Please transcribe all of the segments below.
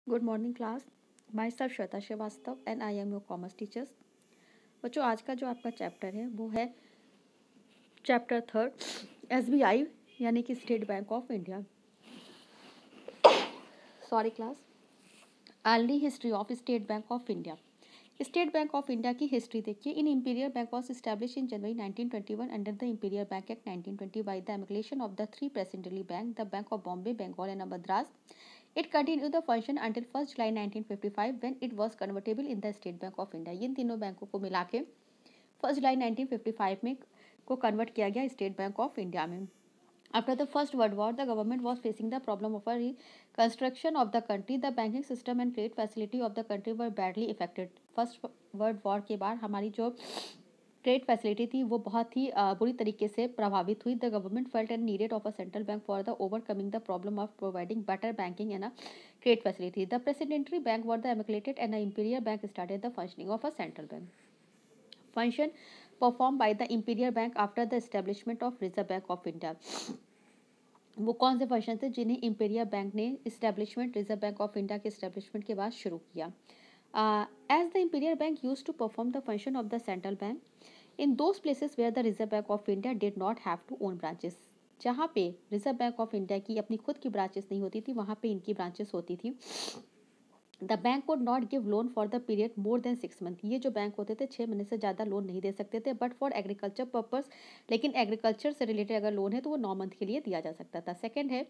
Good morning class. Myself Shweta Shrivastava and I am your commerce teachers. बच्चों, आज का जो आपका चैप्टर है वो है चैप्टर 3 SBI यानी कि State Bank of India. Sorry class. Early history of State Bank of India. State Bank of India की हिस्ट्री देखिए। In Imperial Bank was establish in January 1921 under the Imperial Bank Act 1920 by the emigration of the three presidency bank, the Bank of Bombay, Bengal and Madras. It continued the function until 1st July 1955 when it was convertible in the State Bank of India. इन तीनों बैंकों को मिला के 1 जुलाई 1955 में को convert किया गया state Bank of India में. After the First World War, the government was facing the problem of a reconstruction of the country. The banking system and trade facility of the country were badly affected. First World War के बाद हमारी जो trade facility थी वो बहुत ही बुरी तरीके से प्रभावित हुई. The government felt and needed of a central bank for the overcoming the problem of providing better banking and trade facility. The presidency bank were the emigrated and Imperial Bank started the functioning of a central bank. Function perform by the Imperial Bank after the establishment of Reserve Bank of India. वो कौन से function थे जिन्हें Imperial Bank ने establishment Reserve Bank of India के establishment के बाद शुरू किया. As the Imperial Bank used to perform the function of the central bank in those places where the Reserve Bank of India did not have to own branches. जहाँ पे reserve Bank of India की अपनी खुद की branches नहीं होती थी वहाँ पे इनकी ब्रांचेस होती थी. The bank could not give loan for the period more than 6 months. ये जो बैंक होते थे 6 महीने से ज़्यादा लोन नहीं दे सकते थे. बट फॉर एग्रीकल्चर पर्पस, लेकिन एग्रीकल्चर से रिलेटेड अगर लोन है तो वो 9 मंथ के लिए दिया जा सकता था. सेकेंड है,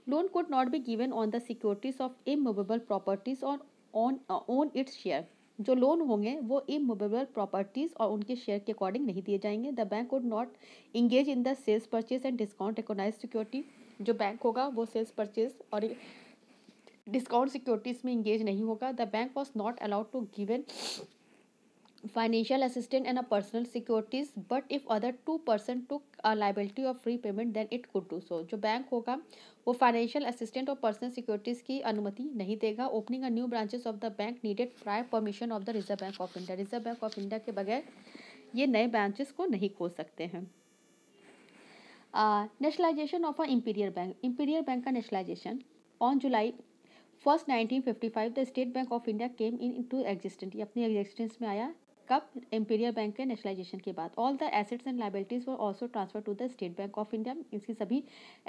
loan could not be given on the securities of immovable properties or on its share. जो लोन होंगे वो इमूवेबल प्रॉपर्टीज और उनके शेयर के अकॉर्डिंग नहीं दिए जाएंगे. The bank would not engage in the sales purchase and discount recognise security. जो बैंक होगा वो सेल्स परचेज और डिस्काउंट सिक्योरिटीज में इंगेज नहीं होगा. The bank was not allowed to given financial assistance and a personal securities, but if other two person took a liability of free payment then it could do so. जो bank होगा वो financial assistant और personal securities की अनुमति नहीं देगा. Opening a new branches of the bank needed prior permission of the Reserve Bank of India. Reserve Bank of India के बगैर ये नए ब्रांचेस को नहीं खोल सकते हैं. Nationalisation of a Imperial Bank. Imperial Bank का nationalisation on July 1st 1955 the State Bank of India came into existence. ये अपनी एग्जिस्टेंस में आया कब? इंपीरियल बैंक के नेशनलाइजेशन के बाद. All the assets and liabilities were also transfer to the State Bank of India. इसकी सभी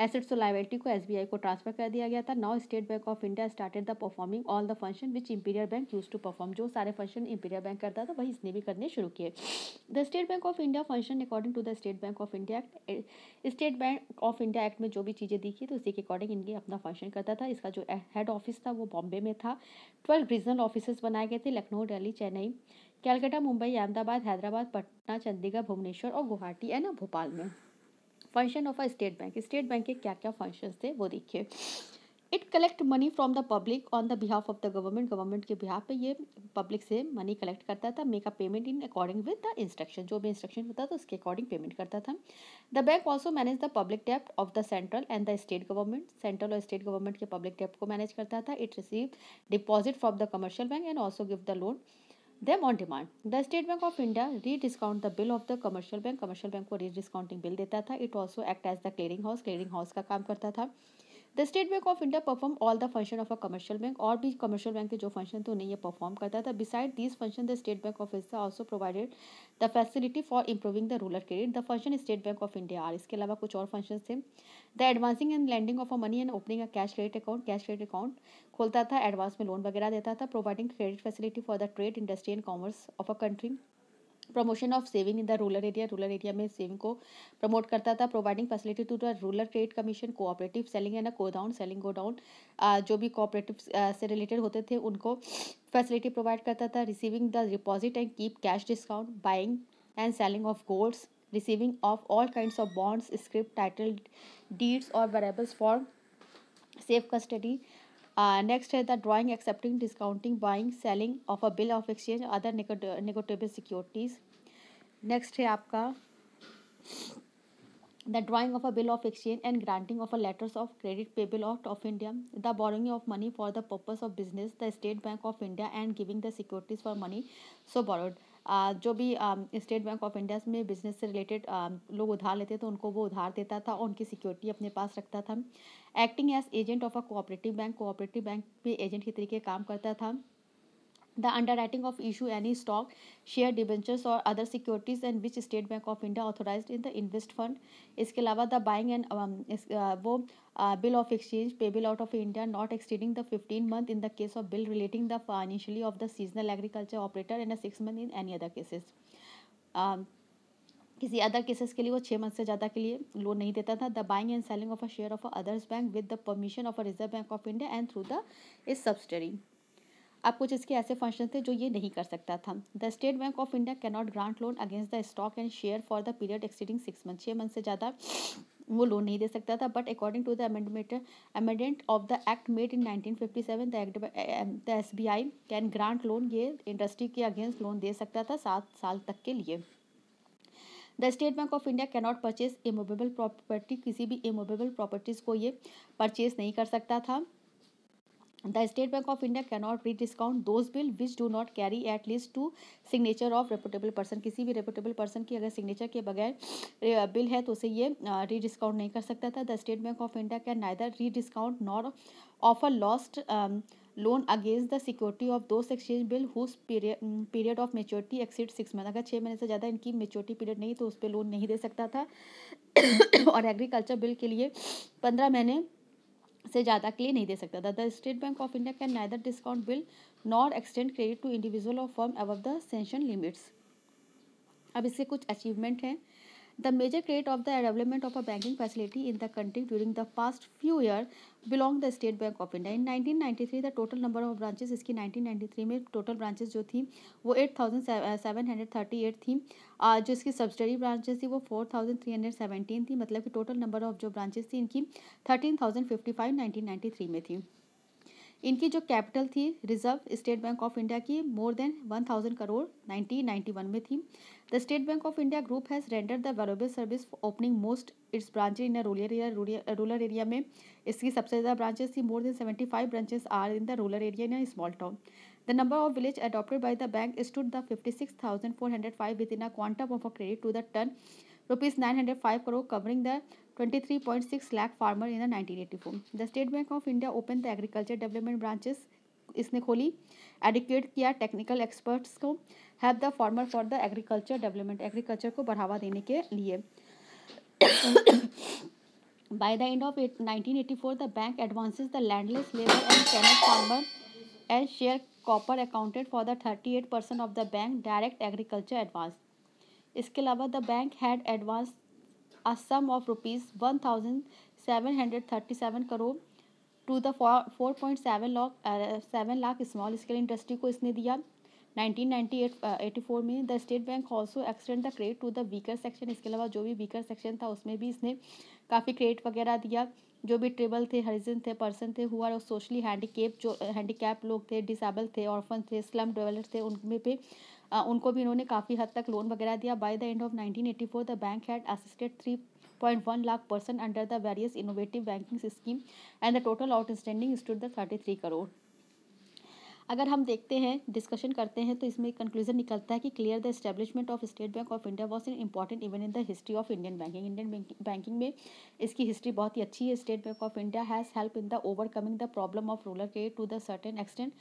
एसेट्स और लाइबिलिटी को एसबीआई को ट्रांसफर कर दिया गया था. Now State Bank of India started the performing all the function which Imperial Bank use to perform. जो सारे फंक्शन इंपीरियल बैंक करता था वही इसने भी करने शुरू किए. The State Bank of India function according to the State Bank of India Act. State Bank of India Act में जो भी चीज़ें दिखी तो उसी के अकॉर्डिंग इनके अपना फंक्शन करता था. इसका जो हेड ऑफिस था वो बॉम्बे में था. 12 रीजनल ऑफिस बनाए गए थे. लखनऊ, दिल्ली, चेन्नई, कैलकाटा, मुंबई, अहमदाबाद, हैदराबाद, पटना, चंडीगढ़, भुवनेश्वर और गुवाहाटी है ना भोपाल में. Function of a state bank. State bank के क्या क्या फंक्शंस थे वो देखिए. It collect money from the public on the behalf of the government. Government के बिहाफ पे ये पब्लिक से मनी कलेक्ट करता था. Make a payment in according with the instruction. जो भी इंस्ट्रक्शन होता था उसके अकॉर्डिंग पेमेंट करता था. The bank also manage the public डेप्ट of the central and the state government. Central और स्टेट गवर्नमेंट के पब्लिक डेप्ट को मैनेज करता था. It receive deposit from the commercial bank and also give the loan them on demand. The State Bank of India re-discount the bill of the commercial bank. commercial bank को re-discounting bill देता था. It also act as the clearing house. clearing house का काम करता था. The State Bank of India perform all the function of a commercial bank. और भी commercial bank के जो फंक्शन थे उन्हें ये परफॉर्म करता था. Beside these function the State Bank of India also provided the facility for improving the rural credit. The function State Bank of India are. इसके अलावा कुछ और फंक्शन थे. The advancing and landing of a money and opening a cash credit account. Cash credit account खोलता था, advance में loan वगैरह देता था. Providing credit facility for the trade, industry and commerce of a country. Promotion of saving in the rural area. Rural area में saving को promote करता था. Providing facility to the rural trade commission. Cooperative selling and godown. Selling godown जो भी cooperative से related होते थे उनको फैसिलिटी प्रोवाइड करता था. Receiving the deposit and keep cash discount. Buying and selling of golds. Receiving of all kinds of bonds, script, title deeds और valuables for safe custody. Next है the drawing, accepting, discounting, buying, selling of a bill of exchange, other negotiable securities. Next है आपका the drawing of a bill of exchange and granting of a letters of credit payable of India. The borrowing of money for the purpose of business the State Bank of India and giving the securities for money so borrowed. जो भी state Bank of India में business से related लोग उधार लेते तो उनको वो उधार देता था और उनकी सिक्योरिटी अपने पास रखता था। Acting as agent of a cooperative bank पे एजेंट के तरीके काम करता था। The underwriting of issue any stock, share, debentures or other securities and which State Bank of India authorized in the invest fund. इसके अलावा the buying and वो bill of exchange payable out of India not exceeding the 15 month in the case of bill relating the financially of the seasonal agriculture operator and a 6 month in any other cases. किसी other cases के लिए वो 6 month से ज़्यादा के लिए loan नहीं देता था। The buying and selling of a share of others bank with the permission of a reserve Bank of India and through the इस सब्सिडरी। अब कुछ इसके ऐसे फंक्शन थे जो ये नहीं कर सकता था। The State Bank of India can not grant loan against the stock and share for the period exceeding 6 month. 6 month से ज़्यादा वो लोन नहीं दे सकता था। But according to the amendment of the act made in 1957 the SBI can grant loan, ये industry के against loan दे सकता था 7 साल तक के लिए। The State Bank of India can not purchase immovable property, किसी भी इमूवेबल प्रॉपर्टीज़ को ये परचेज नहीं कर सकता था। The State Bank of India cannot rediscount those bill which do not carry at least two signature of reputable person। किसी भी reputable person की अगर signature के बगैर बिल है तो उसे ये rediscount नहीं कर सकता था। The State Bank of India can neither rediscount nor offer lost loan against the security of those exchange bill whose period of maturity exceeds 6 months। अगर 6 महीने से ज़्यादा इनकी maturity period नहीं तो उस पर लोन नहीं दे सकता था। और एग्रीकल्चर बिल के लिए 15 महीने से ज़्यादा के लिए नहीं दे सकता था। The State Bank of India can neither discount bill nor extend credit to individual और firm above the sanction limits. अब इसके कुछ अचीवमेंट हैं। The major credit of the development of a banking facility in the country during the past few year belong the State Bank of India. In 1993 the total number of branches, इसकी 1993 में total branches जो थी वो 8738 थी। जो इसकी subsidiary branches थी वो 4317 थी। मतलब कि टोटल नंबर ऑफ जो ब्रांचेस थी इनकी 13055 1993 में थी। इनकी जो कैपिटल थी Reserve State Bank of India की मोर देन 1000 करोड़ 1991 में थी। The State Bank of India group has rendered the valuable service opening most its branches in rural area में इसकी सबसे ज़्यादा ब्रांचेस थी। More than 75 branches are in the rural area in a small town. The number of village adopted by the bank stood the 56,405 within a quantum of a credit to the ton rupees 905 crore covering the 23.6 lakh farmer in the 1984. The State Bank of India opened the agriculture development branches, इसने खोली, educate किया technical experts को, help the farmer for the agriculture development, agriculture को बढ़ावा देने के लिए। By the end of 1984, the bank advances the landless labor and tenant farmer and share copper accounted for the 38% of the bank direct agriculture advance. इसके अलावा the bank had advance a sum of rupees 1737 crore to the 4.7 lakh small scale industry को इसने दिया 1984 में। The State Bank also extend the credit to the weaker section. इसके अलावा जो भी वीकर सेक्शन था उसमें भी इसने काफ़ी क्रेडिट वगैरह दिया। जो भी ट्रेबल थे, हरिजन थे, पर्सन थे हुआ सोशली हैंडीकेप, जो हैंडीकैप लोग थे, डिसेबल थे, ऑर्फन थे, स्लम डेवलपर्स थे, उनमें पे उनको भी इन्होंने काफ़ी हद तक लोन वगैरह दिया। By the end of 1984 the bank had assisted 3.1 lakh person under the various innovative banking scheme and the total outstanding stood the 33 crore. अगर हम देखते हैं, डिस्कशन करते हैं तो इसमें कंक्लूजन निकलता है कि clear the establishment of State Bank of India was an important event in the history of Indian banking. Indian banking में इसकी हिस्ट्री बहुत ही अच्छी है। State Bank of India has help in the overcoming the problem of rural credit to the certain extent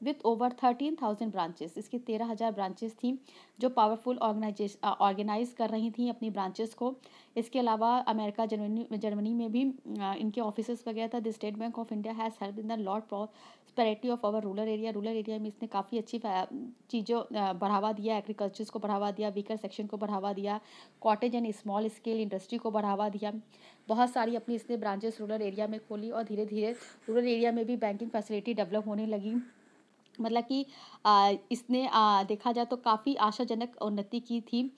with over 13,000 branches. इसकी 13,000 branches थी जो powerful organise कर रही थी अपनी ब्रांचेस को। इसके अलावा अमेरिका, जर्मनी में भी इनके ऑफिस वगैरह था। The State Bank of India has help in the lot prosperity of our rural area. Rural area में इसने काफ़ी अच्छी चीज़ों बढ़ावा दिया, एग्रीकल्चर्स को बढ़ावा दिया, वीकर सेक्शन को बढ़ावा दिया, cottage and small scale industry को बढ़ावा दिया। बहुत सारी अपनी इसने ब्रांचेस रूरल एरिया में खोली और धीरे धीरे रूरल एरिया में भी बैंकिंग फैसिलिटी डेवलप होने लगी। मतलब कि इसने देखा जाए तो काफ़ी आशाजनक उन्नति की थी।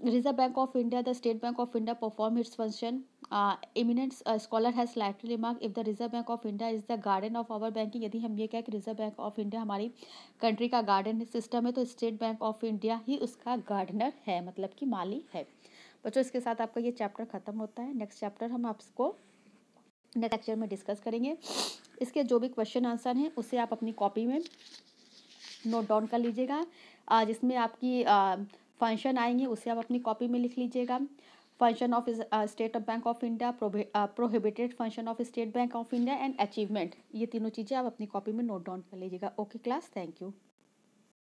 Reserve Bank of India, the State Bank of India perform its function. Eminent scholar has slightly remark if the Reserve Bank of India is the garden of our banking. यदि हम ये कहें कि रिजर्व बैंक ऑफ इंडिया हमारी country का garden system है तो State Bank of India ही उसका गार्डनर है, मतलब कि माली है। बच्चों, इसके साथ आपका ये चैप्टर खत्म होता है। नेक्स्ट चैप्टर हम आपको नेक्स्ट लेक्चर में डिस्कस करेंगे। इसके जो भी क्वेश्चन आंसर हैं उसे आप अपनी कॉपी में नोट डाउन कर लीजिएगा। जिसमें आपकी फंक्शन आएंगे उसे आप अपनी कॉपी में लिख लीजिएगा। Function of State Bank of India, prohibited function of State Bank of India and achievement, ये तीनों चीज़ें आप अपनी कॉपी में नोट डाउन कर लीजिएगा। Okay class, thank you.